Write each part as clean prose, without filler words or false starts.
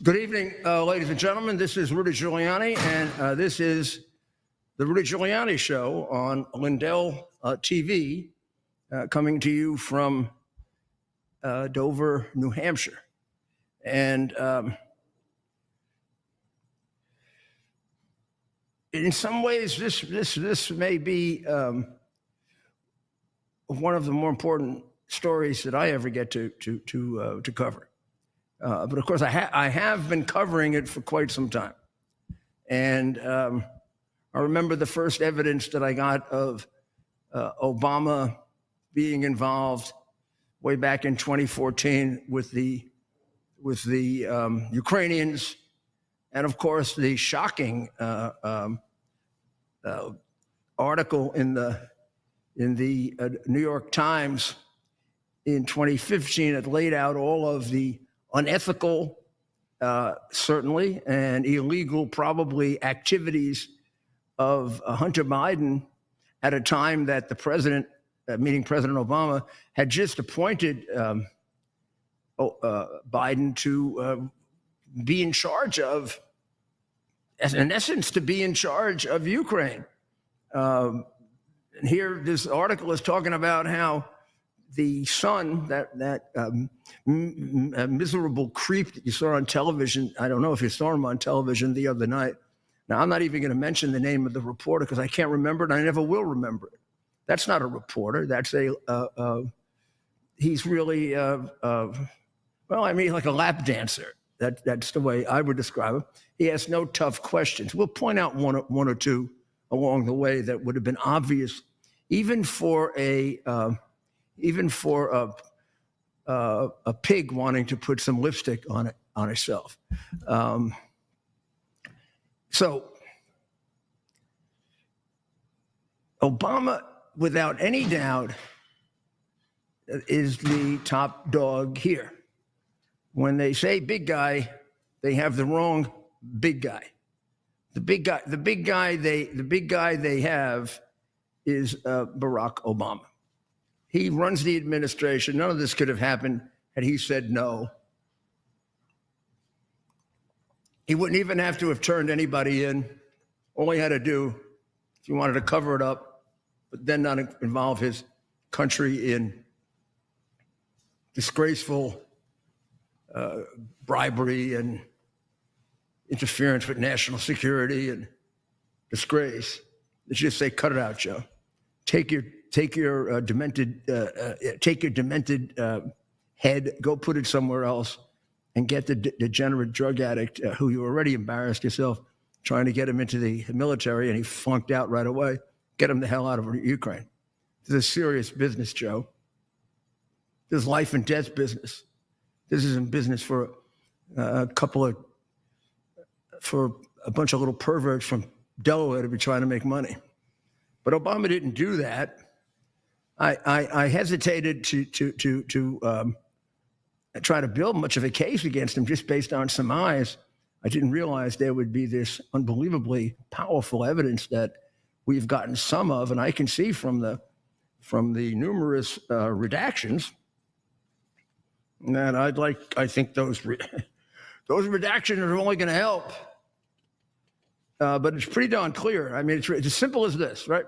Good evening, ladies and gentlemen. This is Rudy Giuliani, and this is the Rudy Giuliani Show on LindellTV, coming to you from Dover, New Hampshire. And in some ways, this may be one of the more important stories that I ever get to cover. But of course, I have been covering it for quite some time. And I remember the first evidence that I got of Obama being involved way back in 2014 with the Ukrainians, and of course the shocking article in the New York Times in 2015 that laid out all of the unethical, certainly, and illegal, probably, activities of Hunter Biden at a time that the president, meaning President Obama, had just appointed Biden to be in charge of, in essence, to be in charge of Ukraine. And here, this article is talking about how the son, that miserable creep that you saw on television, I don't know if you saw him on television the other night. Now, I'm not even going to mention the name of the reporter because I can't remember it, and I never will remember it. That's not a reporter. That's he's really, well, I mean, like a lap dancer. That's the way I would describe him. He has no tough questions. We'll point out one or two along the way that would have been obvious, even for a pig wanting to put some lipstick on herself. So Obama, without any doubt, is the top dog here. When they say big guy, they have the wrong big guy. The big guy they have is Barack Obama. He runs the administration. None of this could have happened had he said no. He wouldn't even have to have turned anybody in. All he had to do, if he wanted to cover it up, but then not involve his country in disgraceful bribery and interference with national security and disgrace. Let's just say, cut it out, Joe. Take your demented head, go put it somewhere else, and get the degenerate drug addict who you already embarrassed yourself trying to get him into the military, and he flunked out right away. Get him the hell out of Ukraine. This is serious business, Joe. This is life and death business. This isn't business for a bunch of little perverts from Delaware to be trying to make money. But Obama didn't do that. I hesitated to try to build much of a case against him just based on some eyes. I didn't realize there would be this unbelievably powerful evidence that we've gotten some of, and I can see from the numerous redactions that I think those redactions are only going to help. But it's pretty darn clear. I mean, it's as simple as this, right?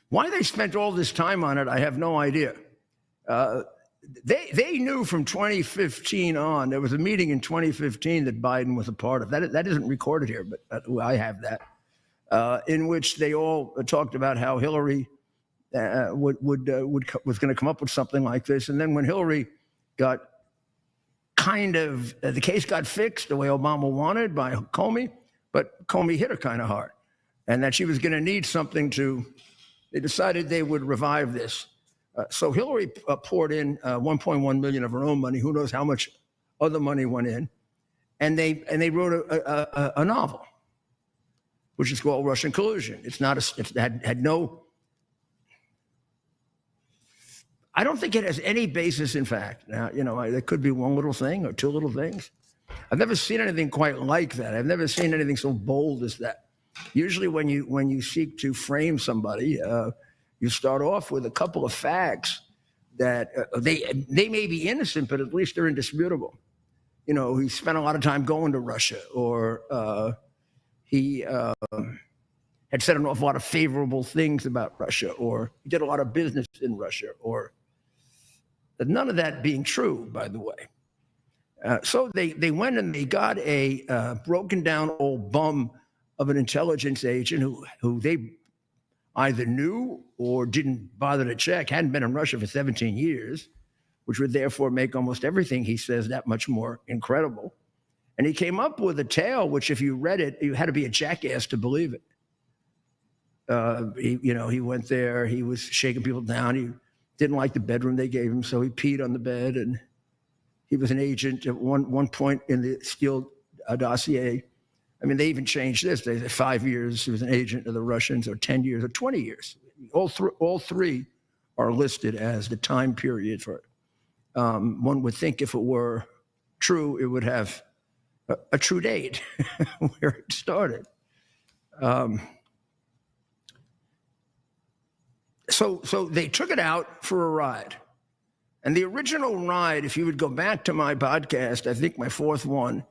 Why they spent all this time on it, I have no idea. They knew from 2015 on. There was a meeting in 2015 that Biden was a part of. That isn't recorded here, but I have that, in which they all talked about how Hillary was going to come up with something like this. And then when Hillary got the case got fixed the way Obama wanted by Comey, but Comey hit her kind of hard, and that she was going to need something they decided they would revive this. So Hillary poured in $1.1 million of her own money. Who knows how much other money went in, and they wrote a novel, which is called Russian Collusion. It had no. I don't think it has any basis in fact. Now, there could be one little thing or two little things. I've never seen anything quite like that. I've never seen anything so bold as that. Usually when you seek to frame somebody, you start off with a couple of facts that they may be innocent, but at least they're indisputable. You know, he spent a lot of time going to Russia, or he had said an awful lot of favorable things about Russia, or he did a lot of business in Russia, or none of that being true, by the way. So they went and they got a broken down old bum of an intelligence agent who they either knew or didn't bother to check, hadn't been in Russia for 17 years, which would therefore make almost everything he says that much more incredible. And he came up with a tale, which if you read it, you had to be a jackass to believe it. He went there, he was shaking people down. He didn't like the bedroom they gave him, so he peed on the bed. And he was an agent at one point in the Steele dossier. I mean, they even changed this. They said 5 years he was an agent of the Russians, or 10 years, or 20 years. All three are listed as the time period for it. One would think if it were true, it would have a true date where it started. So they took it out for a ride. And the original ride, if you would go back to my podcast, I think my fourth one,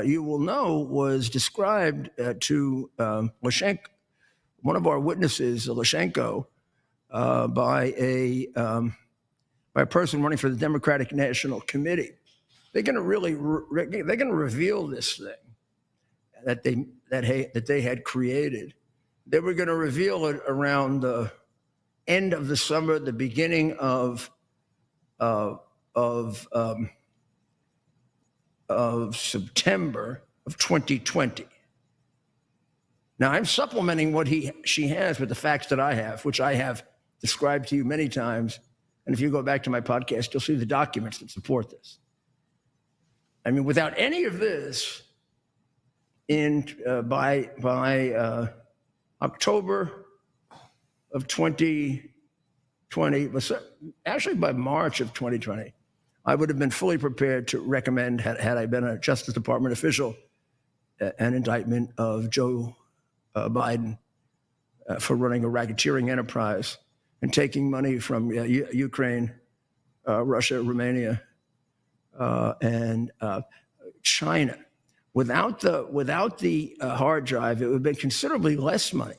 you will know was described to Lyshenko, one of our witnesses, Lyshenko, by a person running for the Democratic National Committee. They're going to reveal this thing that they had created. They were going to reveal it around the end of the summer, the beginning of September of 2020. Now, I'm supplementing what she has with the facts that I have, which I have described to you many times. And if you go back to my podcast, you'll see the documents that support this. I mean, without any of this, by October of 2020, actually by March of 2020, I would have been fully prepared to recommend, had I been a Justice Department official, an indictment of Joe Biden for running a racketeering enterprise and taking money from Ukraine, Russia, Romania, and China. Without the hard drive, it would have been considerably less money.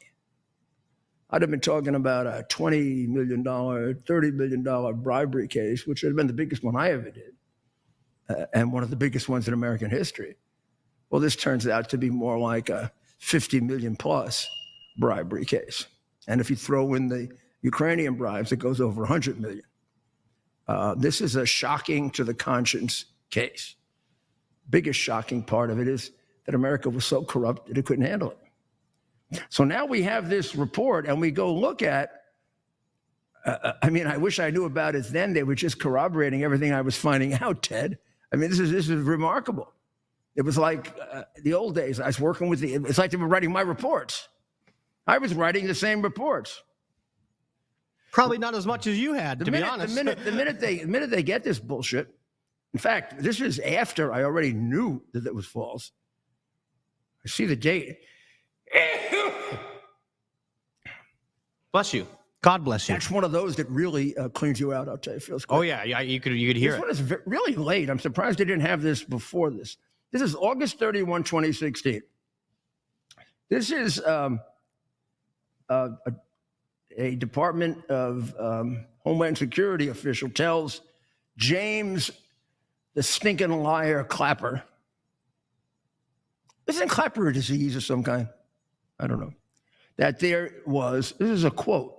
I'd have been talking about a $20 million, $30 million bribery case, which would have been the biggest one I ever did, and one of the biggest ones in American history. Well, this turns out to be more like a 50 million plus bribery case. And if you throw in the Ukrainian bribes, it goes over 100 million. This is a shocking to the conscience case. Biggest shocking part of it is that America was so corrupt that it couldn't handle it. So now we have this report and we go look at, I mean, I wish I knew about it then. They were just corroborating everything I was finding out, Ted. I mean, this is remarkable. It was like the old days. I was working with it's like they were writing my reports. I was writing the same reports. Probably not as much as you had, to be honest. The minute they get this bullshit, in fact, this is after I already knew that it was false. I see the date. Bless you. God bless you. That's one of those that really cleans you out. I'll tell you, it feels good. Oh yeah, you could hear this it. This one is really late. I'm surprised they didn't have this before this. This is August 31, 2016. This is a Department of Homeland Security official tells James the stinking liar Clapper. Isn't Clapper a disease of some kind? I don't know. That there was, this is a quote,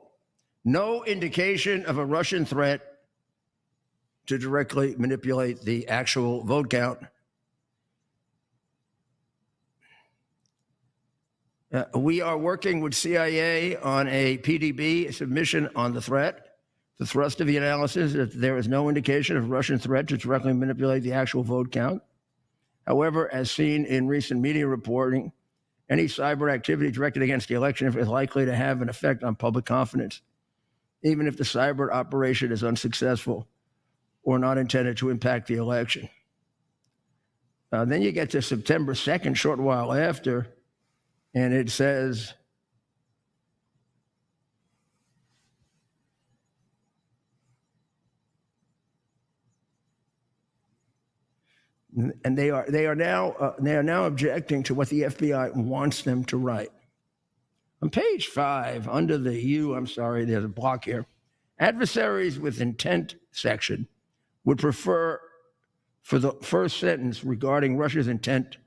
no indication of a Russian threat to directly manipulate the actual vote count. We are working with CIA on a PDB submission on the threat. The thrust of the analysis is that there is no indication of Russian threat to directly manipulate the actual vote count. However, as seen in recent media reporting, any cyber activity directed against the election is likely to have an effect on public confidence, even if the cyber operation is unsuccessful or not intended to impact the election. Then you get to September 2nd, short while after, and it says, And they are now objecting to what the FBI wants them to write. On page 5, under the there's a block here. Adversaries with intent section would prefer for the first sentence regarding Russia's intent.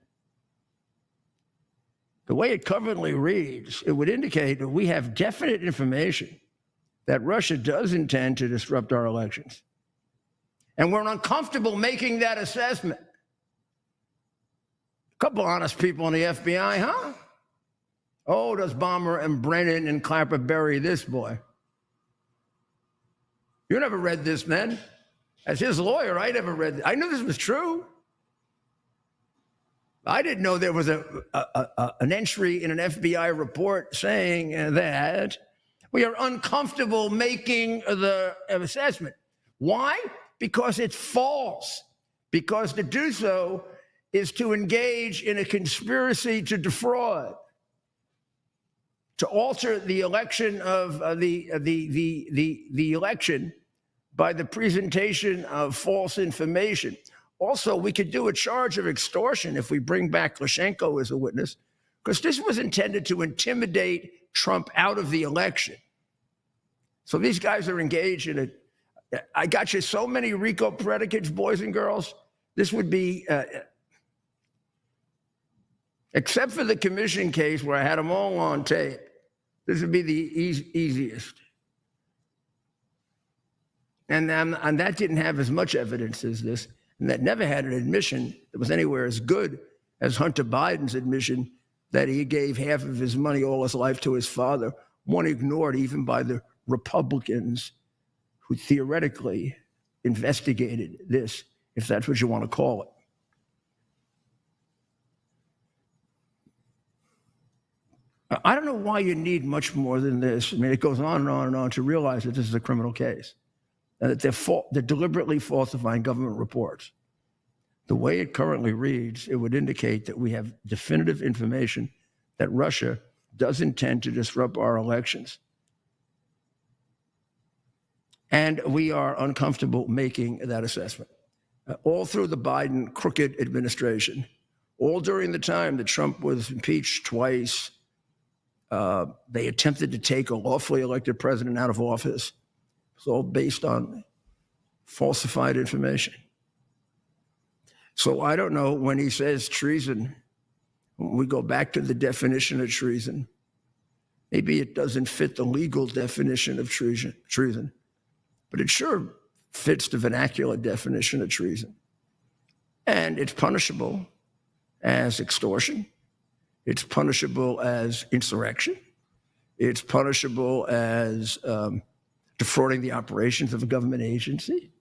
The way it currently reads, it would indicate that we have definite information that Russia does intend to disrupt our elections. And we're uncomfortable making that assessment. A couple honest people in the FBI, huh? Oh, does Bomber and Brennan and Clapper bury this boy? You never read this, then. As his lawyer, I never read this. I knew this was true. I didn't know there was an entry in an FBI report saying that we are uncomfortable making the assessment. Why? Because it's false. Because to do so is to engage in a conspiracy to defraud, to alter the election of the election by the presentation of false information. Also, we could do a charge of extortion if we bring back Lukashenko as a witness, because this was intended to intimidate Trump out of the election. So these guys are engaged in it. I got you so many RICO predicates, boys and girls. This would be, except for the commission case where I had them all on tape, this would be the easiest. And that didn't have as much evidence as this, and that never had an admission that was anywhere as good as Hunter Biden's admission that he gave half of his money all his life to his father, one ignored even by the Republicans who theoretically investigated this, if that's what you want to call it. I don't know why you need much more than this. I mean, it goes on and on and on to realize that this is a criminal case, and that they're deliberately falsifying government reports. The way it currently reads, it would indicate that we have definitive information that Russia does intend to disrupt our elections. And we are uncomfortable making that assessment. All through the Biden crooked administration, all during the time that Trump was impeached twice, they attempted to take a lawfully elected president out of office. It's all based on falsified information. So I don't know, when he says treason, when we go back to the definition of treason, maybe it doesn't fit the legal definition of treason, but it sure fits the vernacular definition of treason. And it's punishable as extortion. It's punishable as insurrection. It's punishable as defrauding the operations of a government agency.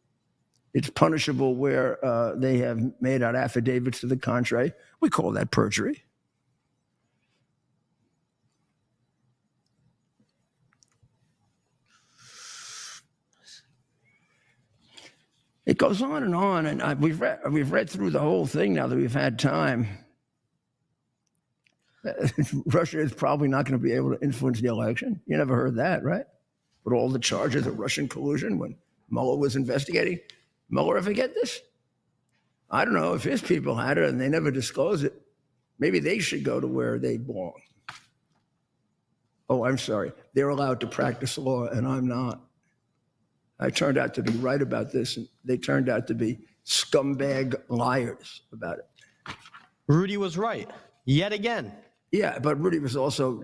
It's punishable where they have made out affidavits to the contrary. We call that perjury. It goes on, and we've read through the whole thing now that we've had time. Russia is probably not going to be able to influence the election. You never heard that, right? With all the charges of Russian collusion when Mueller was investigating. Mueller ever get this? I don't know if his people had it and they never disclosed it. Maybe they should go to where they belong. Oh, I'm sorry. They're allowed to practice law and I'm not. I turned out to be right about this, and they turned out to be scumbag liars about it. Rudy was right, yet again. Yeah, but Rudy was also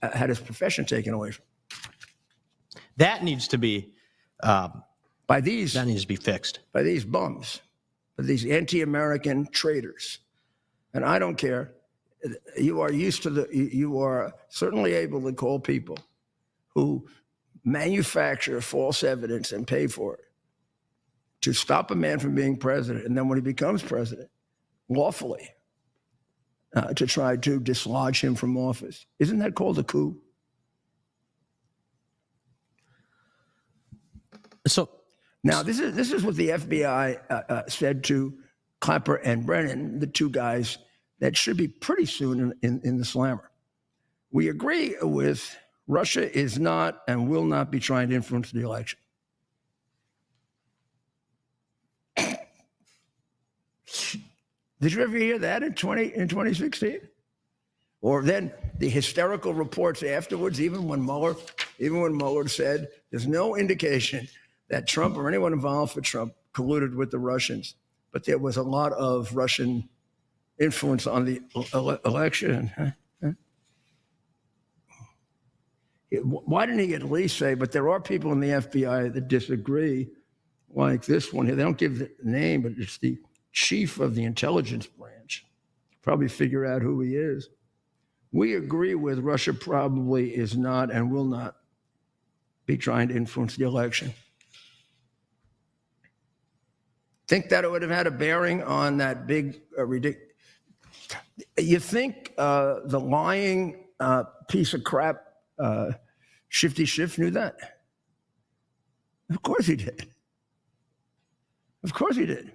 had his profession taken away from him. That needs to be by these. That needs to be fixed by these bums, by these anti-American traitors. And I don't care. You are certainly able to call people who manufacture false evidence and pay for it to stop a man from being president, and then when he becomes president, lawfully, to try to dislodge him from office. Isn't that called a coup? So now this is what the FBI said to Clapper and Brennan, the two guys that should be pretty soon in the slammer. We agree with Russia is not and will not be trying to influence the election. Did you ever hear that in 2016? Or then the hysterical reports afterwards, even when Mueller said there's no indication that Trump or anyone involved with Trump colluded with the Russians, but there was a lot of Russian influence on the election. Why didn't he at least say, but there are people in the FBI that disagree, like this one here. They don't give the name, but it's the chief of the intelligence branch. Probably figure out who he is. We agree with Russia probably is not and will not be trying to influence the election. Think that it would have had a bearing on that big, ridiculous. You think the lying piece of crap Shifty Schiff knew that? Of course he did. Of course he did.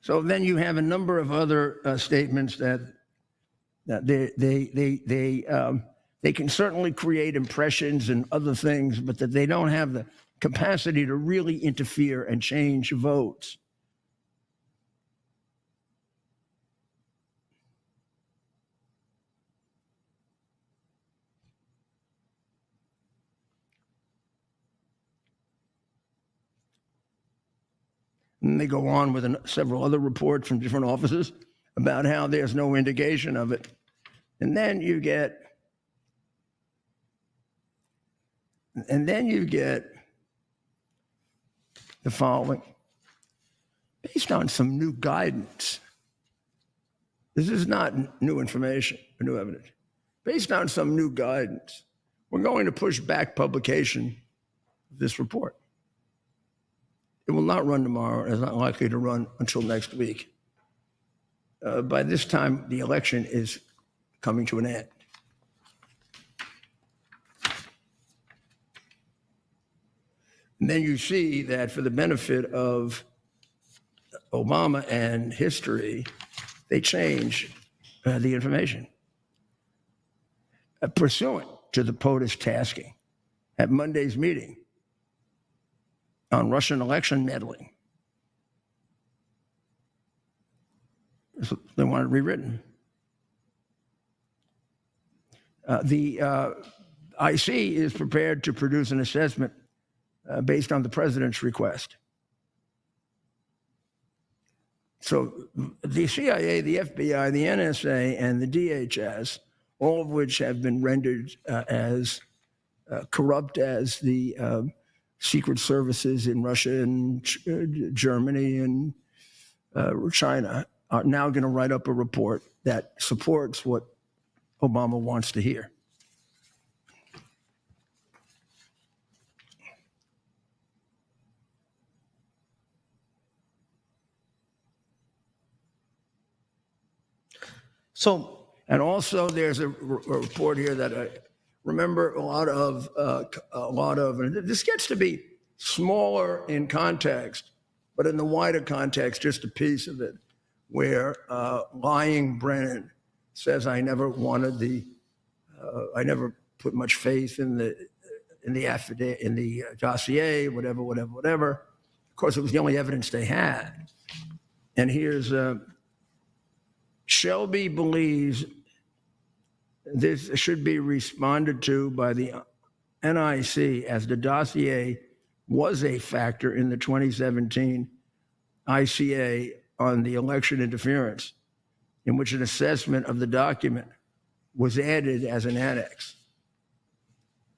So then you have a number of other statements that they can certainly create impressions and other things, but that they don't have the capacity to really interfere and change votes. And they go on with several other reports from different offices about how there's no indication of it. And then you get the following. Based on some new guidance, this is not new information or new evidence. Based on some new guidance, we're going to push back publication of this report. It will not run tomorrow. It's not likely to run until next week. By this time, the election is coming to an end. And then you see that for the benefit of Obama and history, they change the information. Pursuant to the POTUS tasking at Monday's meeting on Russian election meddling. So they want it rewritten. The IC is prepared to produce an assessment based on the president's request. So the CIA, the FBI, the NSA, and the DHS, all of which have been rendered as corrupt as the secret services in Russia and Germany and China, are now going to write up a report that supports what Obama wants to hear. So, and also there's a report here that I remember a lot of, and this gets to be smaller in context, but in the wider context, just a piece of it, where lying Brennan says, I never put much faith in the affidavit, in the dossier, whatever. Of course, it was the only evidence they had. And here's Shelby believes this should be responded to by the NIC as the dossier was a factor in the 2017 ICA on the election interference, in which an assessment of the document was added as an annex.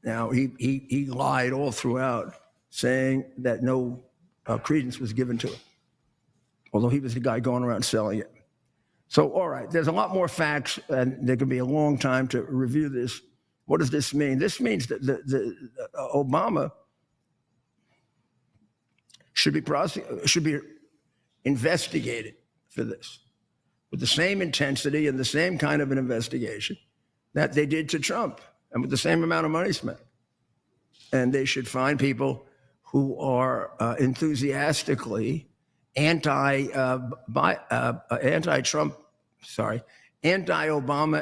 Now, he lied all throughout, saying that no credence was given to it, although he was the guy going around selling it. So, all right, there's a lot more facts, and there could be a long time to review this. What does this mean? This means that Obama should be investigated for this with the same intensity and the same kind of an investigation that they did to Trump, and with the same amount of money spent. And they should find people who are enthusiastically anti-Obama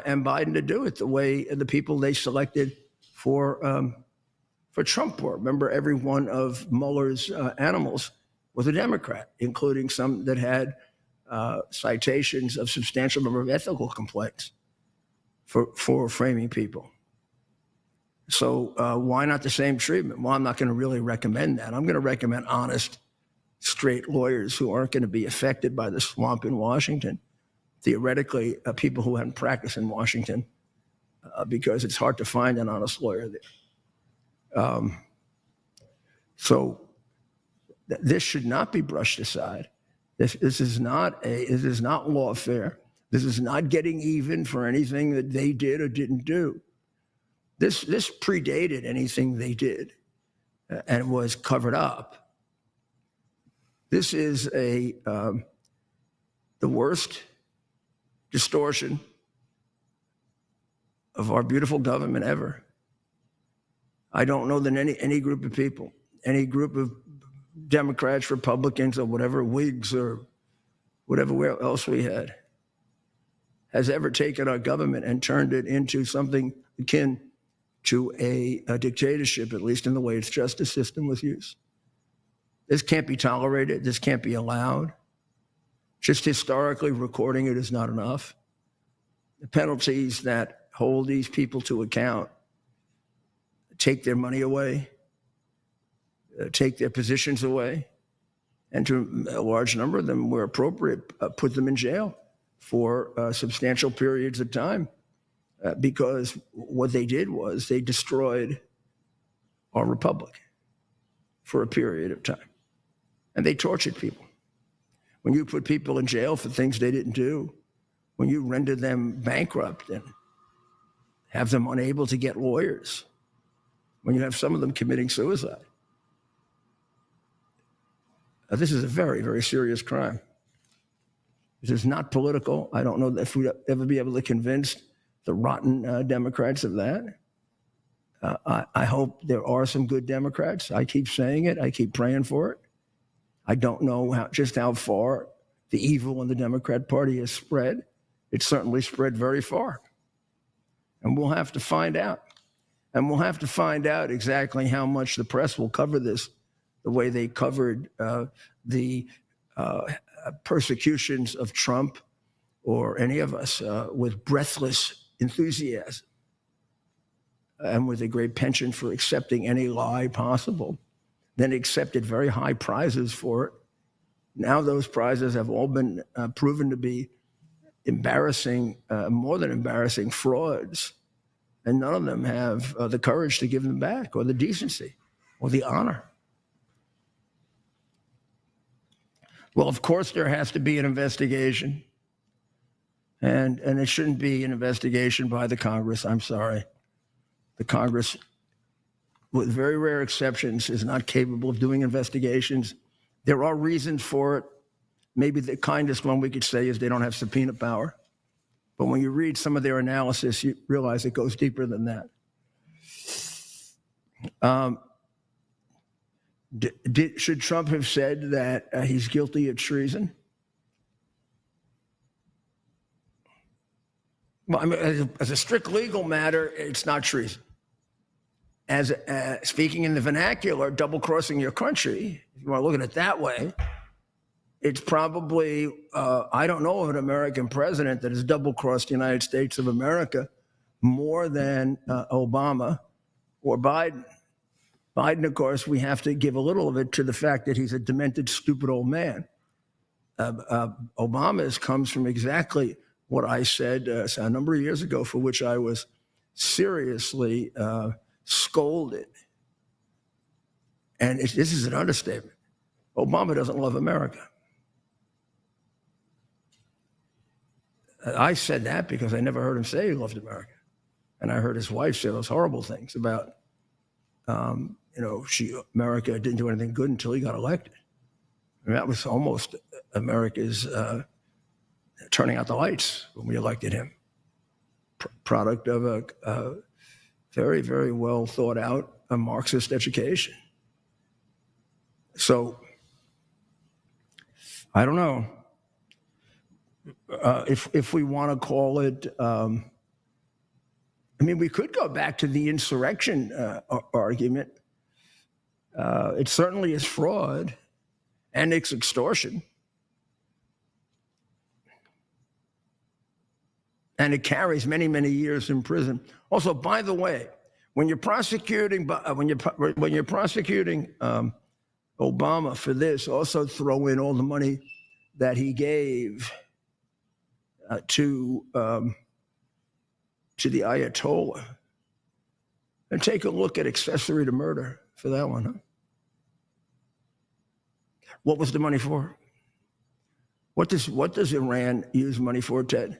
and Biden to do it the way the people they selected for for Trump were. Remember, every one of Mueller's animals was a Democrat, including some that had citations of substantial number of ethical complaints for framing people. So why not the same treatment? Well, I'm not going to really recommend that. I'm going to recommend honest, straight lawyers who aren't going to be affected by the swamp in Washington. Theoretically, people who haven't practiced in Washington, because it's hard to find an honest lawyer there. So this should not be brushed aside. This is not lawfare. This is not getting even for anything that they did or didn't do. This predated anything they did and was covered up. This is the worst distortion of our beautiful government ever. I don't know that any group of people, any group of Democrats, Republicans, or whatever, Whigs, or whatever else we had, has ever taken our government and turned it into something akin to a dictatorship, at least in the way its justice system was used. This can't be tolerated. This can't be allowed. Just historically recording it is not enough. The penalties that hold these people to account, take their money away, take their positions away, and to a large number of them, where appropriate, put them in jail for substantial periods of time, because what they did was they destroyed our republic for a period of time. And they tortured people. When you put people in jail for things they didn't do, when you render them bankrupt and have them unable to get lawyers, when you have some of them committing suicide, this is a very, very serious crime. This is not political. I don't know if we'd ever be able to convince the rotten Democrats of that. I hope there are some good Democrats. I keep saying it. I keep praying for it. I don't know just how far the evil in the Democrat Party has spread. It's certainly spread very far. And we'll have to find out. And we'll have to find out exactly how much the press will cover this, the way they covered the persecutions of Trump or any of us, with breathless enthusiasm and with a great penchant for accepting any lie possible, then accepted very high prizes for it. Now those prizes have all been proven to be embarrassing, more than embarrassing, frauds. And none of them have the courage to give them back, or the decency, or the honor. Well, of course, there has to be an investigation. And it shouldn't be an investigation by the Congress. I'm sorry. The Congress, with very rare exceptions, is not capable of doing investigations. There are reasons for it. Maybe the kindest one we could say is they don't have subpoena power. But when you read some of their analysis, you realize it goes deeper than that. Should Trump have said that he's guilty of treason? Well, I mean, as a strict legal matter, it's not treason. As speaking in the vernacular, double-crossing your country, if you want to look at it that way, it's probably, I don't know of an American president that has double-crossed the United States of America more than Obama or Biden. Biden, of course, we have to give a little of it to the fact that he's a demented, stupid old man. Obama's comes from exactly what I said a number of years ago, for which I was seriously scolded. And this is an understatement. Obama doesn't love America. I said that because I never heard him say he loved America. And I heard his wife say those horrible things about, America didn't do anything good until he got elected. I mean, that was almost America's turning out the lights when we elected him. Product of a very, very well thought out Marxist education. So, I don't know. If we want to call it, we could go back to the insurrection argument. It certainly is fraud, and it's extortion. And it carries many, many years in prison. Also, by the way, when you're prosecuting Obama for this, also throw in all the money that he gave to the Ayatollah, and take a look at accessory to murder for that one. Huh? What was the money for? What does Iran use money for, Ted?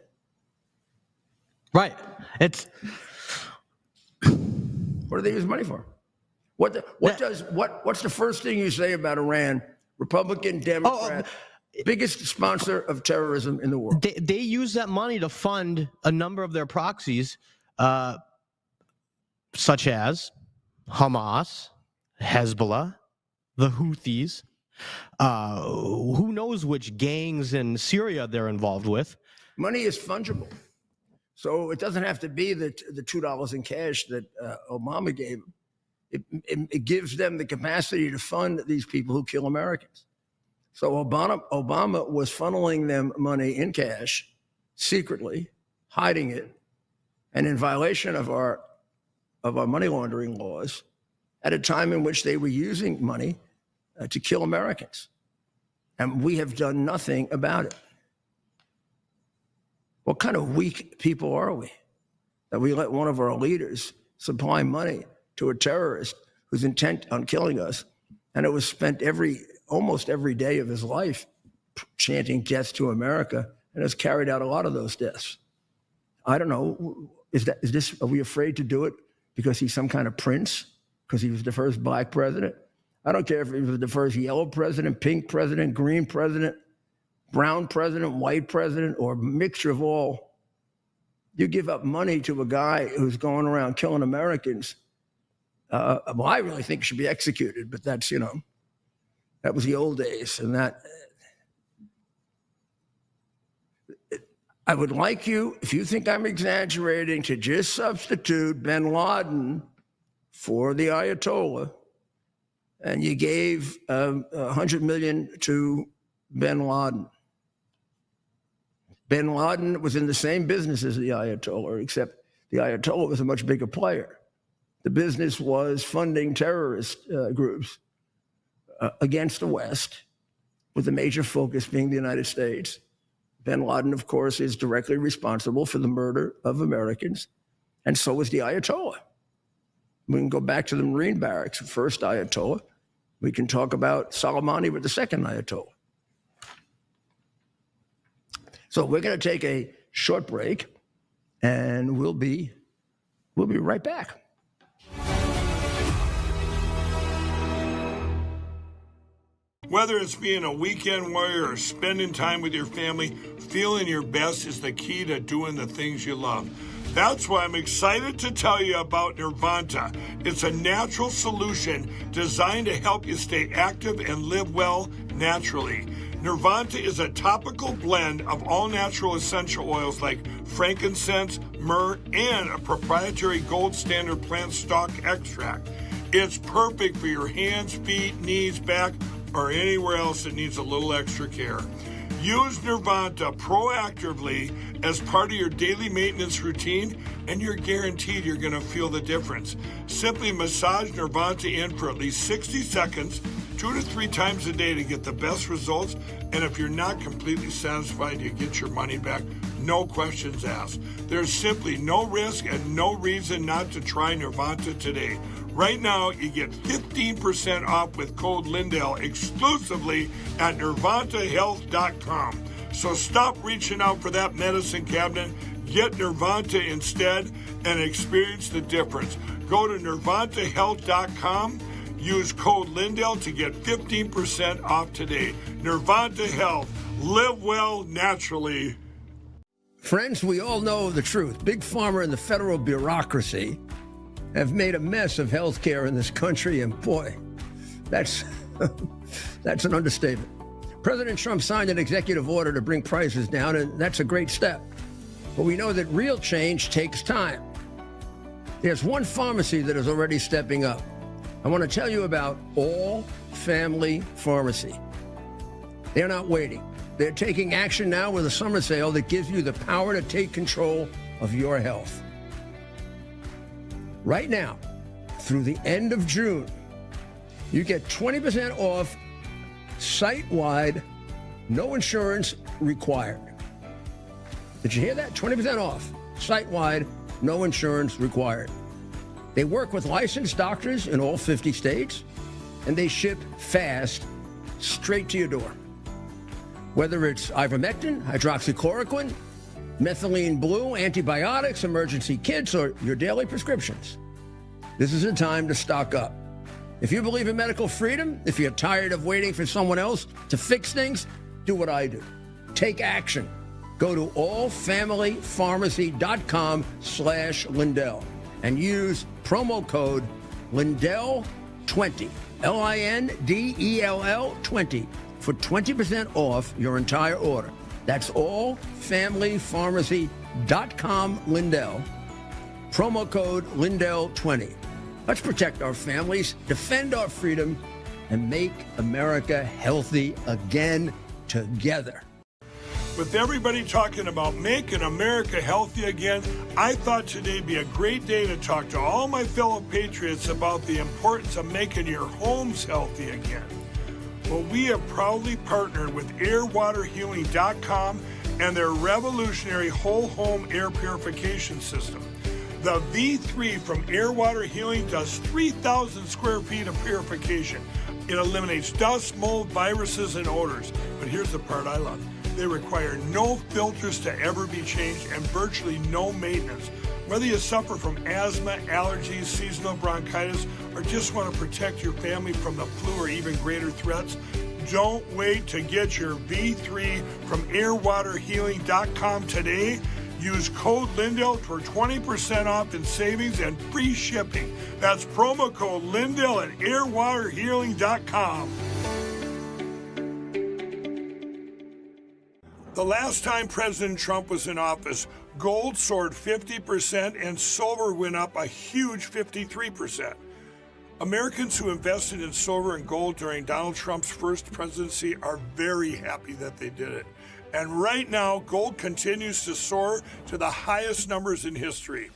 Right. What do they use money for? What's the first thing you say about Iran? Republican, Democrat, biggest sponsor of terrorism in the world. They use that money to fund a number of their proxies, such as Hamas, Hezbollah, the Houthis, who knows which gangs in Syria they're involved with. Money is fungible. So it doesn't have to be the $2 in cash that Obama gave them. It gives them the capacity to fund these people who kill Americans. So Obama was funneling them money in cash, secretly, hiding it, and in violation of our money laundering laws, at a time in which they were using money to kill Americans. And we have done nothing about it. What kind of weak people are we that we let one of our leaders supply money to a terrorist who's intent on killing us, and it was spent almost every day of his life chanting death to America, and has carried out a lot of those deaths? I don't know. Are we afraid to do it because he's some kind of prince? Because he was the first black president? I don't care if he was the first yellow president, pink president, green president, brown president, white president, or a mixture of all. You give up money to a guy who's going around killing Americans. Well, I really think he should be executed, but that's, that was the old days. And I would like you, if you think I'm exaggerating, to just substitute bin Laden for the Ayatollah, and you gave $100 million to bin Laden. Bin Laden was in the same business as the Ayatollah, except the Ayatollah was a much bigger player. The business was funding terrorist groups against the West, with the major focus being the United States. Bin Laden, of course, is directly responsible for the murder of Americans, and so is the Ayatollah. We can go back to the Marine barracks, first Ayatollah. We can talk about Soleimani with the second Ayatollah. So we're going to take a short break, and we'll be right back. Whether it's being a weekend warrior or spending time with your family, feeling your best is the key to doing the things you love. That's why I'm excited to tell you about Nirvanta. It's a natural solution designed to help you stay active and live well naturally. Nirvanta is a topical blend of all natural essential oils like frankincense, myrrh, and a proprietary gold standard plant stock extract. It's perfect for your hands, feet, knees, back, or anywhere else that needs a little extra care. Use Nirvanta proactively as part of your daily maintenance routine, and you're guaranteed you're going to feel the difference. Simply massage Nirvanta in for at least 60 seconds, 2 to 3 times a day to get the best results. And if you're not completely satisfied, you get your money back. No questions asked. There's simply no risk and no reason not to try Nirvanta today. Right now, you get 15% off with code Lindell exclusively at NirvantaHealth.com. So stop reaching out for that medicine cabinet. Get Nirvanta instead and experience the difference. Go to NirvantaHealth.com. Use code Lindell to get 15% off today. Nirvanta Health. Live well naturally. Friends, we all know the truth. Big Pharma and the federal bureaucracy have made a mess of healthcare in this country, and boy, that's an understatement. President Trump signed an executive order to bring prices down, and that's a great step. But we know that real change takes time. There's one pharmacy that is already stepping up, I want to tell you about All Family Pharmacy. They're not waiting. They're taking action now with a summer sale that gives you the power to take control of your health. Right now, through the end of June, you get 20% off site-wide, no insurance required. Did you hear that? 20% off site-wide, no insurance required. They work with licensed doctors in all 50 states, and they ship fast straight to your door. Whether it's ivermectin, hydroxychloroquine, methylene blue, antibiotics, emergency kits, or your daily prescriptions, this is a time to stock up. If you believe in medical freedom, if you're tired of waiting for someone else to fix things, do what I do. Take action. Go to allfamilypharmacy.com/Lindell and use promo code LindellTV, LINDELL 20 for 20% off your entire order. That's allfamilypharmacy.com, Lindell. Promo code LindellTV. Let's protect our families, defend our freedom, and make America healthy again together. With everybody talking about making America healthy again, I thought today'd be a great day to talk to all my fellow patriots about the importance of making your homes healthy again. Well, we have proudly partnered with airwaterhealing.com and their revolutionary whole home air purification system. The V3 from Air Water Healing does 3,000 square feet of purification. It eliminates dust, mold, viruses, and odors. But here's the part I love. They require no filters to ever be changed and virtually no maintenance. Whether you suffer from asthma, allergies, seasonal bronchitis, or just want to protect your family from the flu or even greater threats, don't wait to get your V3 from airwaterhealing.com today. Use code Lindell for 20% off in savings and free shipping. That's promo code Lindell at airwaterhealing.com. The last time President Trump was in office, gold soared 50% and silver went up a huge 53%. Americans who invested in silver and gold during Donald Trump's first presidency are very happy that they did it. And right now, gold continues to soar to the highest numbers in history.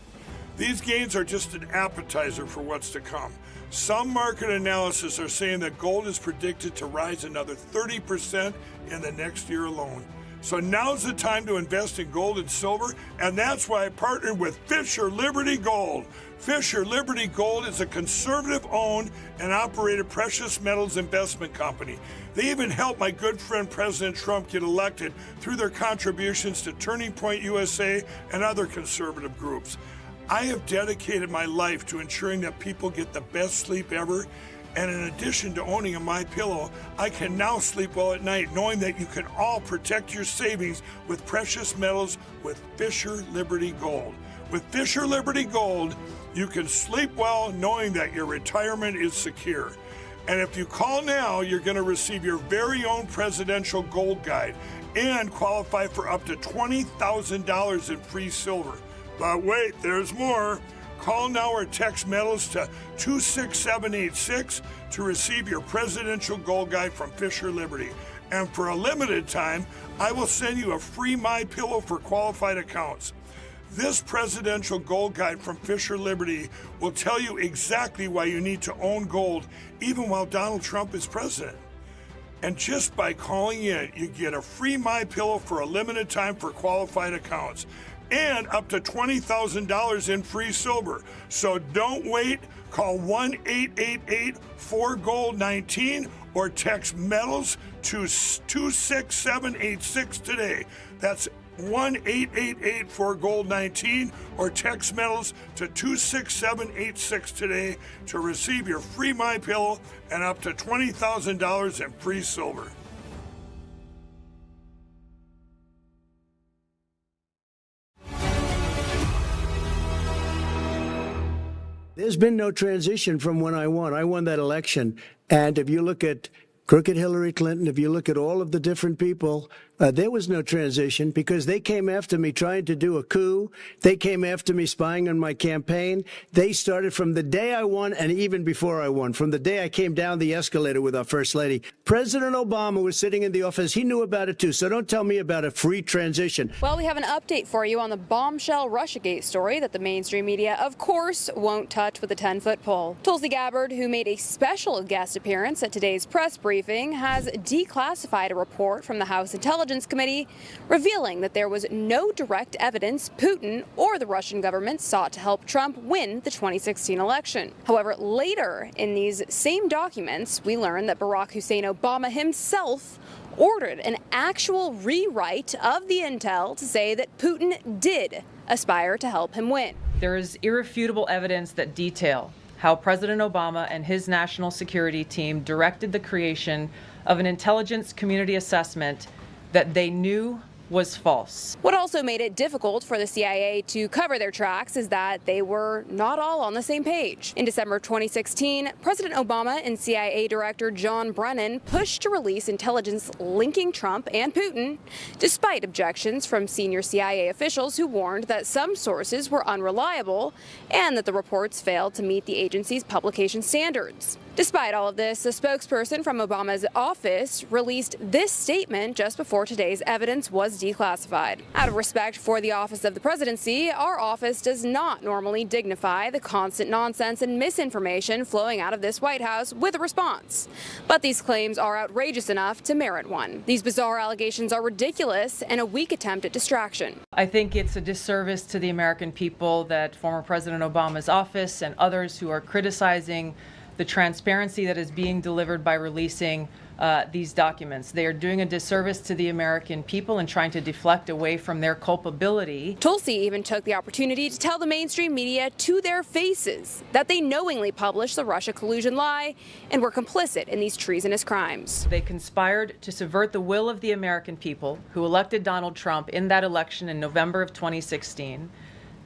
These gains are just an appetizer for what's to come. Some market analysis are saying that gold is predicted to rise another 30% in the next year alone. So now's the time to invest in gold and silver, and that's why I partnered with Fisher Liberty Gold. Fisher Liberty Gold is a conservative-owned and operated precious metals investment company. They even helped my good friend President Trump get elected through their contributions to Turning Point USA and other conservative groups. I have dedicated my life to ensuring that people get the best sleep ever. And in addition to owning a MyPillow, I can now sleep well at night knowing that you can all protect your savings with precious metals with Fisher Liberty Gold. With Fisher Liberty Gold, you can sleep well knowing that your retirement is secure. And if you call now, you're going to receive your very own presidential gold guide and qualify for up to $20,000 in free silver. But wait, there's more. Call now or text metals to 26786 to receive your presidential gold guide from Fisher Liberty. And for a limited time, I will send you a free MyPillow for qualified accounts. This presidential gold guide from Fisher Liberty will tell you exactly why you need to own gold even while Donald Trump is president. And just by calling in, you get a free MyPillow for a limited time for qualified accounts and up to $20,000 in free silver. So don't wait. Call 1-888-4GOLD-19 or text metals to 26786 today. That's 1-888-4GOLD-19 or text metals to 26786 today to receive your free MyPillow and up to $20,000 in free silver. There's been no transition from when I won. I won that election. And if you look at crooked Hillary Clinton, if you look at all of the different people there was no transition because they came after me trying to do a coup. They came after me spying on my campaign. They started from the day I won and even before I won, from the day I came down the escalator with our First Lady. President Obama was sitting in the office. He knew about it, too. So don't tell me about a free transition. Well, we have an update for you on the bombshell Russiagate story that the mainstream media, of course, won't touch with a 10-foot pole. Tulsi Gabbard, who made a special guest appearance at today's press briefing, has declassified a report from the House Intelligence Committee revealing that there was no direct evidence Putin or the Russian government sought to help Trump win the 2016 election. However, later in these same documents, we learned that Barack Hussein Obama himself ordered an actual rewrite of the intel to say that Putin did aspire to help him win. There is irrefutable evidence that detail how President Obama and his national security team directed the creation of an intelligence community assessment that they knew was false. What also made it difficult for the CIA to cover their tracks is that they were not all on the same page. In December 2016, President Obama and CIA Director John Brennan pushed to release intelligence linking Trump and Putin, despite objections from senior CIA officials who warned that some sources were unreliable and that the reports failed to meet the agency's publication standards. Despite all of this, a spokesperson from Obama's office released this statement just before today's evidence was declassified. Out of respect for the office of the presidency, our office does not normally dignify the constant nonsense and misinformation flowing out of this White House with a response. But these claims are outrageous enough to merit one. These bizarre allegations are ridiculous and a weak attempt at distraction. I think it's a disservice to the American people that former President Obama's office and others who are criticizing the transparency that is being delivered by releasing these documents. They are doing a disservice to the American people and trying to deflect away from their culpability. Tulsi even took the opportunity to tell the mainstream media to their faces that they knowingly published the Russia collusion lie and were complicit in these treasonous crimes. They conspired to subvert the will of the American people who elected Donald Trump in that election in November of 2016.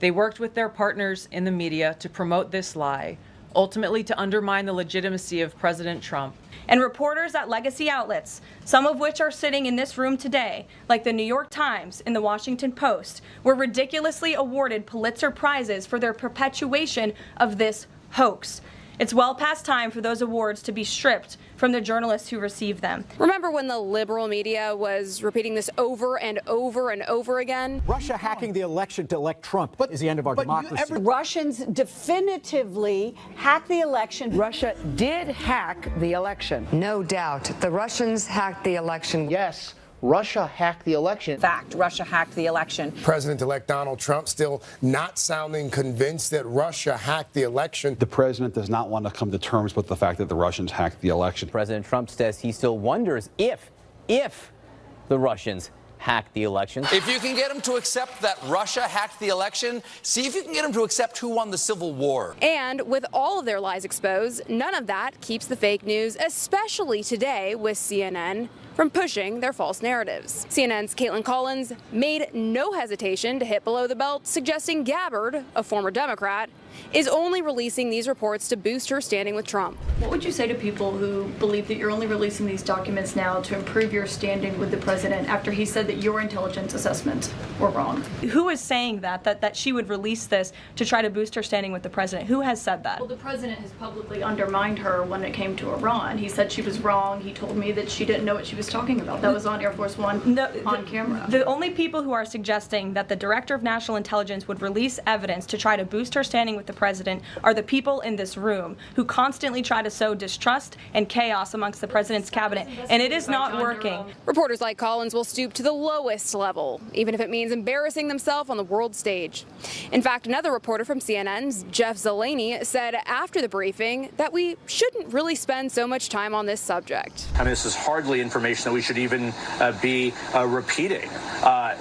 They worked with their partners in the media to promote this lie, ultimately to undermine the legitimacy of President Trump. And reporters at legacy outlets, some of which are sitting in this room today, like the New York Times and the Washington Post, were ridiculously awarded Pulitzer Prizes for their perpetuation of this hoax. It's well past time for those awards to be stripped from the journalists who received them. Remember when the liberal media was repeating this over and over and over again? Russia hacking the election to elect Trump is the end of our democracy. Russians definitively hacked the election. Russia did hack the election. No doubt. The Russians hacked the election. Yes. Russia hacked the election. Fact, Russia hacked the election. President-elect Donald Trump still not sounding convinced that Russia hacked the election. The president does not want to come to terms with the fact that the Russians hacked the election. President Trump says he still wonders if the Russians hacked the election. If you can get him to accept that Russia hacked the election, see if you can get him to accept who won the Civil War. And with all of their lies exposed, none of that keeps the fake news, especially today with CNN, from pushing their false narratives. CNN's Caitlin Collins made no hesitation to hit below the belt, suggesting Gabbard, a former Democrat, is only releasing these reports to boost her standing with Trump. What would you say to people who believe that you're only releasing these documents now to improve your standing with the president after he said that your intelligence assessments were wrong? Who is saying that she would release this to try to boost her standing with the president? Who has said that? Well, the president has publicly undermined her when it came to Iran. He said she was wrong. He told me that she didn't know what she was talking about. That was on Air Force One on camera. The only people who are suggesting that the Director of National Intelligence would release evidence to try to boost her standing with the president are the people in this room who constantly try to sow distrust and chaos amongst the president's cabinet, and it is not working. Reporters like Collins will stoop to the lowest level, even if it means embarrassing themselves on the world stage. In fact, another reporter from CNN's Jeff Zeleny said after the briefing that we shouldn't really spend so much time on this subject. I mean, this is hardly information that we should even be repeating.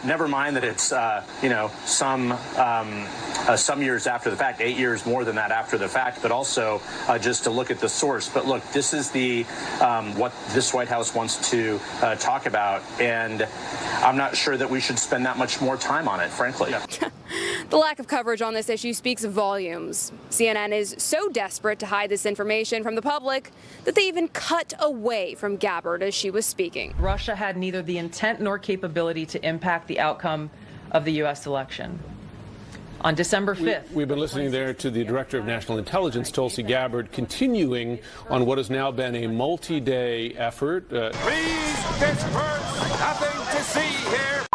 Never mind that it's some years after the fact, 8 years more than that after the fact, but also just to look at the source. But look, this is the what this White House wants to talk about, and I'm not sure that we should spend that much more time on it, frankly. The lack of coverage on this issue speaks volumes. CNN is so desperate to hide this information from the public that they even cut away from Gabbard as she was speaking. Russia had neither the intent nor capability to impact the outcome of the U.S. election. On December 5th. We've been listening there to the Director of National Intelligence, Tulsi Gabbard, continuing on what has now been a multi-day effort. Please disperse. Nothing to see here.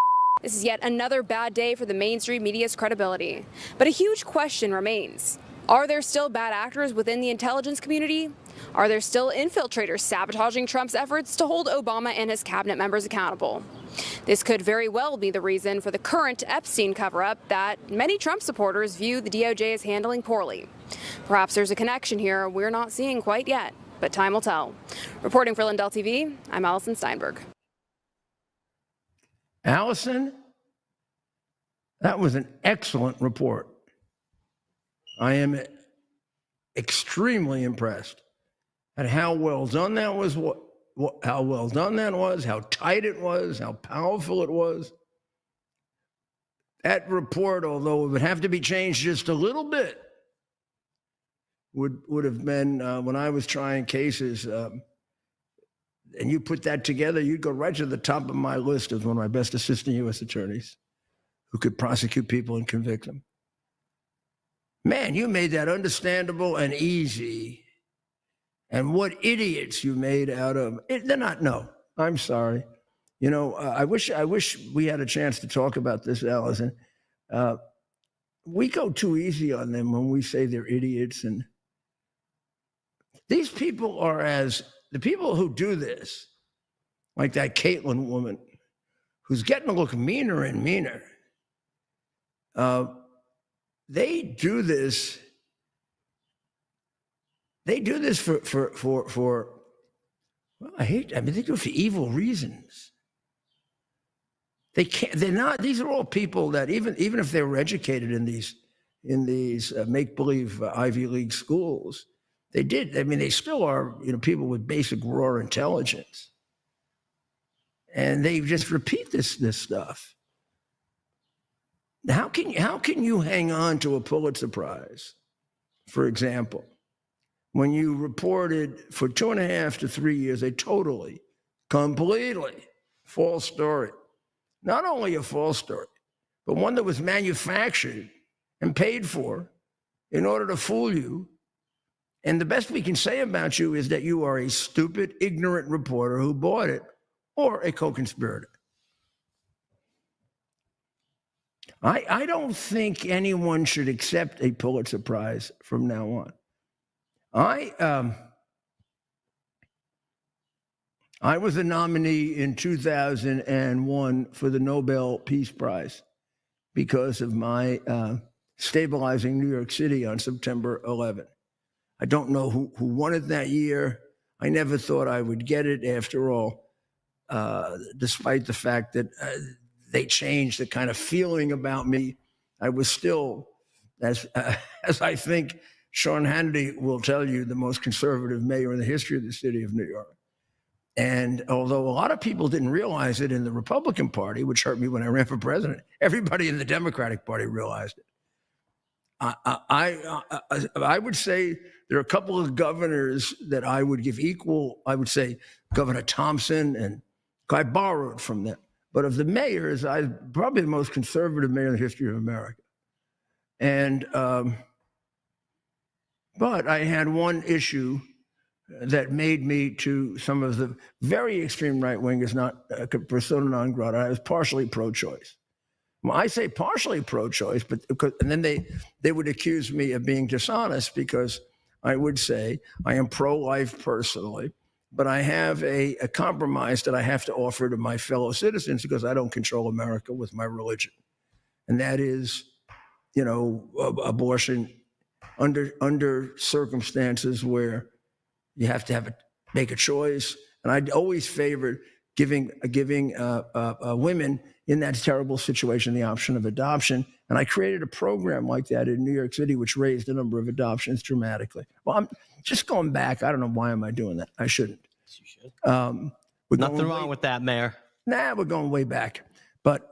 This is yet another bad day for the mainstream media's credibility. But a huge question remains. Are there still bad actors within the intelligence community? Are there still infiltrators sabotaging Trump's efforts to hold Obama and his cabinet members accountable? This could very well be the reason for the current Epstein cover-up that many Trump supporters view the DOJ as handling poorly. Perhaps there's a connection here we're not seeing quite yet, but time will tell. Reporting for LindellTV, I'm Allison Steinberg. Allison, that was an excellent report. I am extremely impressed at how well done that was, how well done that was, how tight it was, how powerful it was. That report, although it would have to be changed just a little bit, would have been, when I was trying cases, and you put that together, you'd go right to the top of my list as one of my best assistant U.S. attorneys who could prosecute people and convict them. Man, you made that understandable and easy. And what idiots you made out of it. They're not, no, I'm sorry. You know, I wish we had a chance to talk about this, Allison. We go too easy on them when we say they're idiots. And these people are the people who do this, like that Caitlin woman, who's getting to look meaner and meaner. They do this for well, they do it for evil reasons. They're not, these are all people that even if they were educated in these make-believe Ivy League schools, they still are, people with basic raw intelligence. And they just repeat this stuff. How can you hang on to a Pulitzer Prize, for example, when you reported for 2.5 to 3 years a completely false story? Not only a false story, but one that was manufactured and paid for in order to fool you. And the best we can say about you is that you are a stupid, ignorant reporter who bought it, or a co-conspirator. I don't think anyone should accept a Pulitzer Prize from now on. I was a nominee in 2001 for the Nobel Peace Prize because of my stabilizing New York City on September 11. I don't know who won it that year. I never thought I would get it after all, despite the fact that they changed the kind of feeling about me. I was still, as I think Sean Hannity will tell you, the most conservative mayor in the history of the city of New York. And although a lot of people didn't realize it in the Republican Party, which hurt me when I ran for president, everybody in the Democratic Party realized it. I would say there are a couple of governors that I would give equal, I would say Governor Thompson, and I borrowed from them. But of the mayors, I'm probably the most conservative mayor in the history of America. And, but I had one issue that made me to some of the very extreme right-wingers, not persona non grata. I was partially pro-choice. Well, I say partially pro-choice, but and then they would accuse me of being dishonest because I would say I am pro-life personally, but I have a compromise that I have to offer to my fellow citizens because I don't control America with my religion. And that is, abortion under circumstances where you have to make a choice. And I'd always favored giving women in that terrible situation the option of adoption. And I created a program like that in New York City, which raised the number of adoptions dramatically. Well, I'm just going back. I don't know why am I doing that. I shouldn't. Yes, you should. Nothing wrong with that, Mayor. Nah, we're going way back. But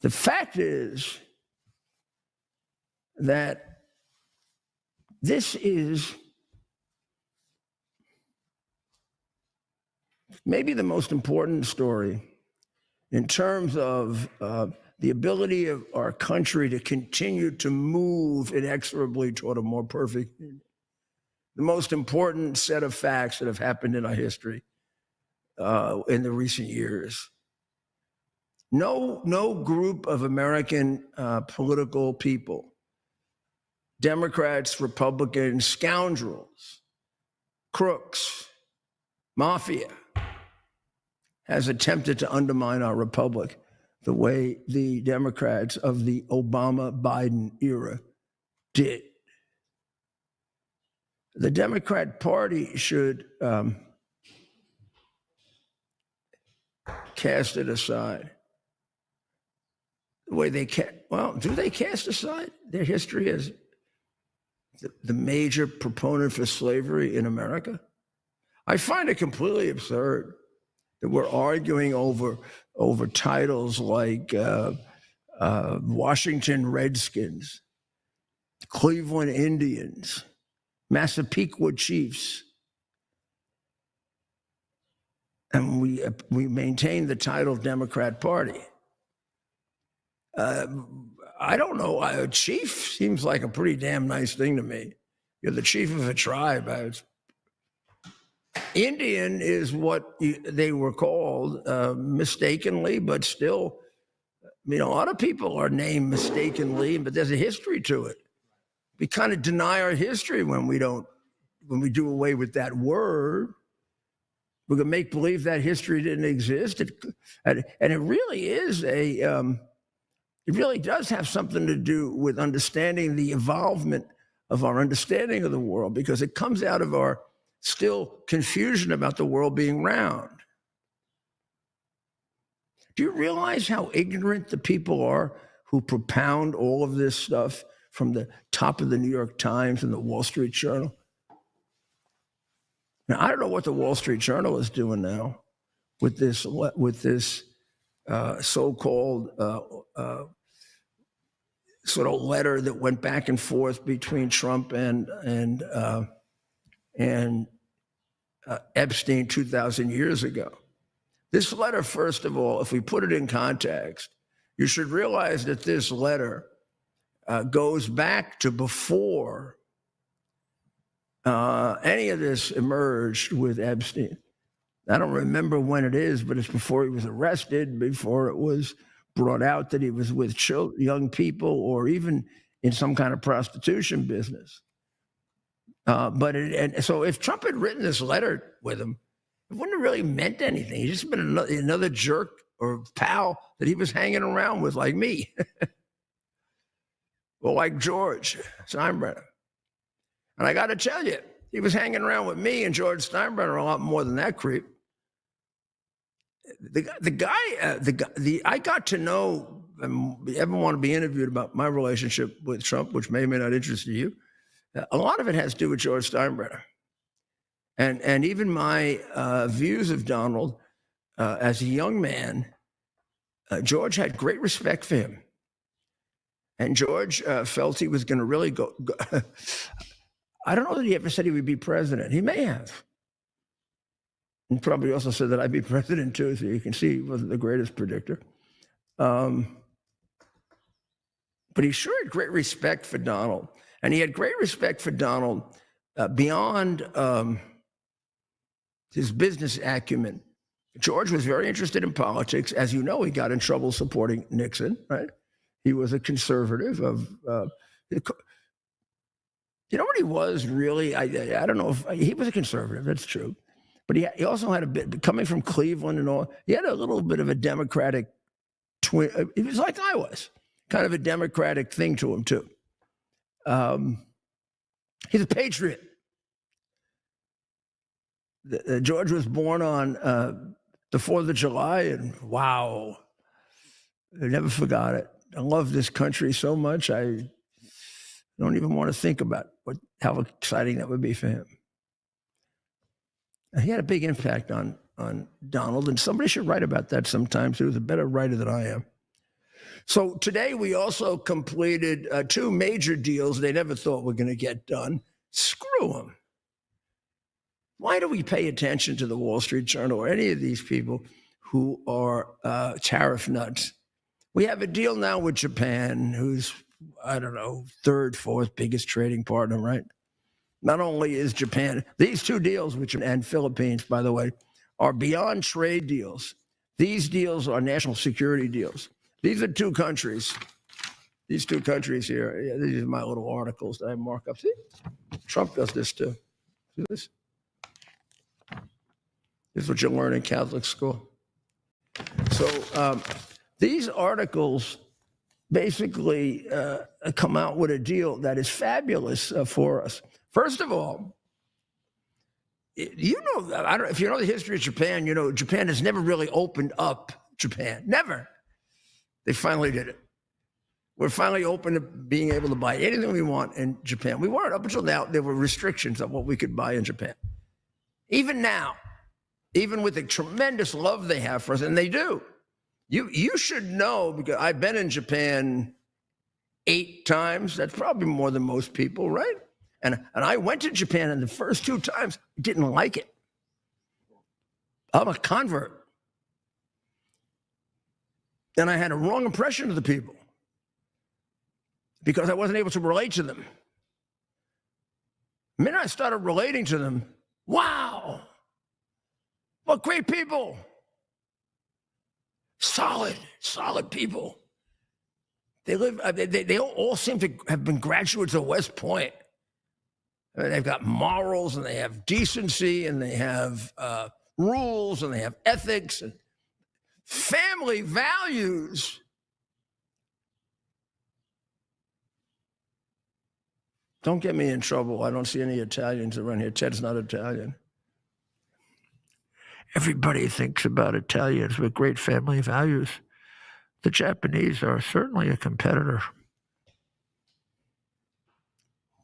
The fact is that this is maybe the most important story in terms of the ability of our country to continue to move inexorably toward a more perfect union. The most important set of facts that have happened in our history in the recent years. No group of American political people, Democrats, Republicans, scoundrels, crooks, mafia, has attempted to undermine our republic the way the Democrats of the Obama-Biden era did. The Democrat Party should cast it aside. The way they do they cast aside their history as the major proponent for slavery in America? I find it completely absurd that we're arguing over titles like Washington Redskins, Cleveland Indians, Massapequa Chiefs, and we maintain the title Democrat Party. I don't know. A chief seems like a pretty damn nice thing to me. You're the chief of a tribe. Indian is what they were called mistakenly, but still, I mean, a lot of people are named mistakenly, but there's a history to it. We kind of deny our history when we do away with that word. We're going to make believe that history didn't exist. And it really is it really does have something to do with understanding the evolvement of our understanding of the world, because it comes out of our still confusion about the world being round. Do you realize how ignorant the people are who propound all of this stuff from the top of the New York Times and the Wall Street Journal? Now, I don't know what the Wall Street Journal is doing now with this so-called sort of letter that went back and forth between Trump and Epstein 2,000 years ago. This letter, first of all, if we put it in context, you should realize that this letter goes back to before any of this emerged with Epstein. I don't remember when it is, but it's before he was arrested, before it was brought out that he was with young people or even in some kind of prostitution business. So if Trump had written this letter with him, it wouldn't have really meant anything. He'd just been another jerk or pal that he was hanging around with, like me, or like George Steinbrenner. And I got to tell you, he was hanging around with me and George Steinbrenner a lot more than that creep. I got to know, if you ever want to be interviewed about my relationship with Trump, which may or may not interest you, a lot of it has to do with George Steinbrenner. And even my views of Donald as a young man, George had great respect for him. And George felt he was going to really go. I don't know that he ever said he would be president. He may have. And probably also said that I'd be president too, so you can see he wasn't the greatest predictor. But he sure had great respect for Donald. And he had great respect for Donald beyond his business acumen. George was very interested in politics. As you know, he got in trouble supporting Nixon, right? He was a conservative you know what he was really? I don't know if he was a conservative, that's true. But he also had a bit, coming from Cleveland and all, he had a little bit of a Democratic twin. He was like I was, kind of a Democratic thing to him too. He's a patriot. George was born on the 4th of July, and wow, I never forgot it. I love this country so much, I don't even want to think about how exciting that would be for him. He had a big impact on Donald, and somebody should write about that sometime. So he was a better writer than I am. So today we also completed 2 major deals they never thought were going to get done. Screw them. Why do we pay attention to the Wall Street Journal or any of these people who are tariff nuts? We have a deal now with Japan, who's, I don't know, 3rd, 4th biggest trading partner, right? Not only is Japan, these 2 deals, and Philippines, by the way, are beyond trade deals. These deals are national security deals. These are 2 countries. These 2 countries here. Yeah, these are my little articles that I mark up. See, Trump does this too. See this? This is what you learn in Catholic school. So these articles basically come out with a deal that is fabulous for us. First of all, you know, I don't, if you know the history of Japan, you know Japan has never really opened up Japan. Never. They finally did it. We're finally open to being able to buy anything we want in Japan. We weren't up until now. There were restrictions on what we could buy in Japan. Even now, even with the tremendous love they have for us, and they do. You should know, because I've been in Japan 8 times. That's probably more than most people, right? And I went to Japan, and the first 2 times, I didn't like it. I'm a convert. And I had a wrong impression of the people because I wasn't able to relate to them. The minute I started relating to them, wow, what great people. Solid people. They live, they all seem to have been graduates of West Point. I mean, they've got morals, and they have decency, and they have rules, and they have ethics and family values. Don't get me in trouble. I don't see any Italians around here. Ted's not Italian. Everybody thinks about Italians with great family values. The Japanese are certainly a competitor.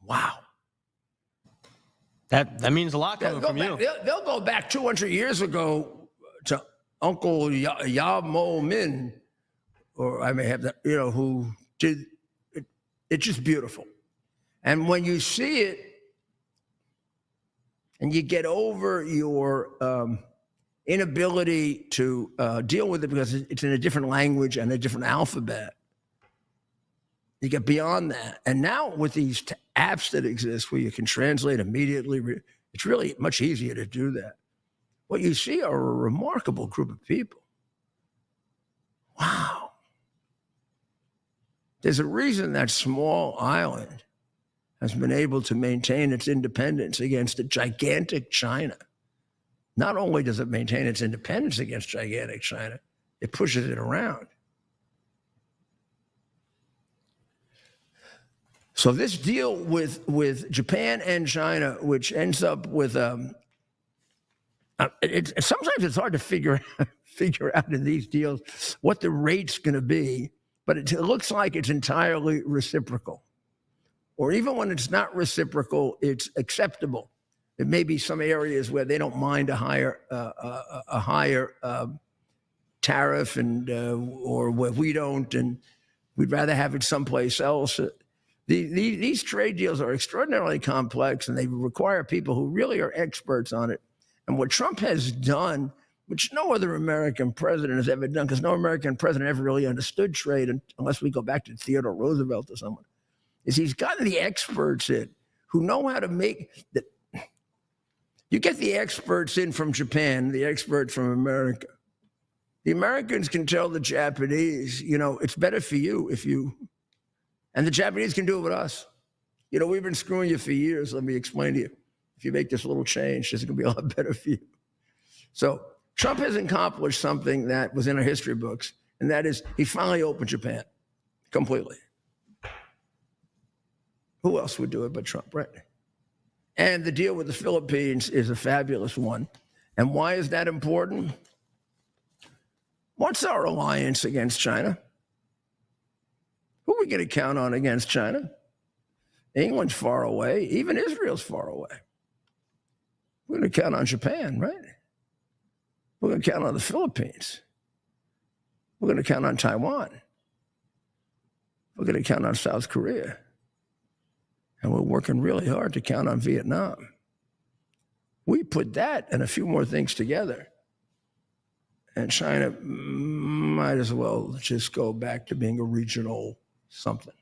Wow. That means a lot coming from you. They'll go back 200 years ago to Uncle Yamo Min, or I may have that, you know, who did it. It's just beautiful. And when you see it and you get over your inability to deal with it because it's in a different language and a different alphabet, you get beyond that. And now with these apps that exist where you can translate immediately, it's really much easier to do that. What you see are a remarkable group of people. Wow. There's a reason that small island has been able to maintain its independence against a gigantic China. Not only does it maintain its independence against gigantic China, it pushes it around. So this deal with Japan and China, which ends up with sometimes it's hard to figure out in these deals what the rate's going to be, but it looks like it's entirely reciprocal. Or even when it's not reciprocal, it's acceptable. There may be some areas where they don't mind a higher tariff, and or where we don't, and we'd rather have it someplace else. These trade deals are extraordinarily complex, and they require people who really are experts on it. And what Trump has done, which no other American president has ever done, because no American president ever really understood trade unless we go back to Theodore Roosevelt or someone, is he's gotten the experts in who know how to make the. You get the experts in from Japan, the experts from America. The Americans can tell the Japanese, you know, it's better for you if you, and the Japanese can do it with us. You know, we've been screwing you for years. Let me explain to you. If you make this little change, this is going to be a lot better for you. So Trump has accomplished something that was in our history books, and that is he finally opened Japan completely. Who else would do it but Trump, right? And the deal with the Philippines is a fabulous one. And why is that important? What's our alliance against China? Who are we going to count on against China? England's far away. Even Israel's far away. We're going to count on Japan, right? We're going to count on the Philippines. We're going to count on Taiwan. we're going to count on South Korea. And we're working really hard to count on Vietnam. We put that and a few more things together. And China might as well just go back to being a regional something.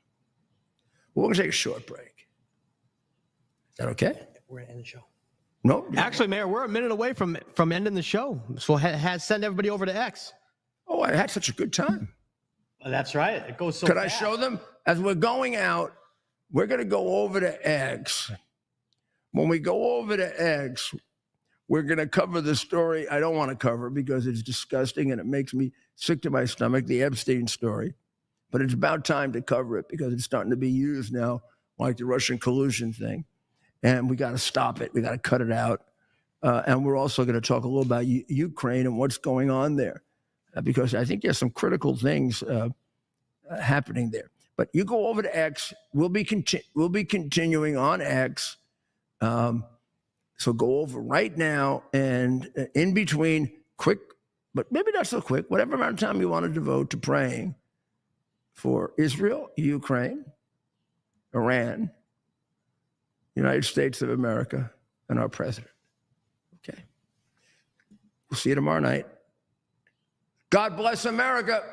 We're going to take a short break. Is that okay? We're going to end the show. No. Actually, Mayor, we're a minute away from ending the show. So send everybody over to X. Oh, I had such a good time. That's right. It goes so Could fast. I show them? As we're going out, we're going to go over to X. When we go over to X, we're going to cover the story I don't want to cover because it's disgusting and it makes me sick to my stomach, the Epstein story. But it's about time to cover it because it's starting to be used now like the Russian collusion thing. And we got to stop it. We got to cut it out. And we're also going to talk a little about Ukraine and what's going on there because I think there's some critical things happening there. But you go over to X. We'll be continuing on X. So go over right now and in between, quick, but maybe not so quick, whatever amount of time you want to devote to praying for Israel, Ukraine, Iran, United States of America, and our president. Okay. We'll see you tomorrow night. God bless America.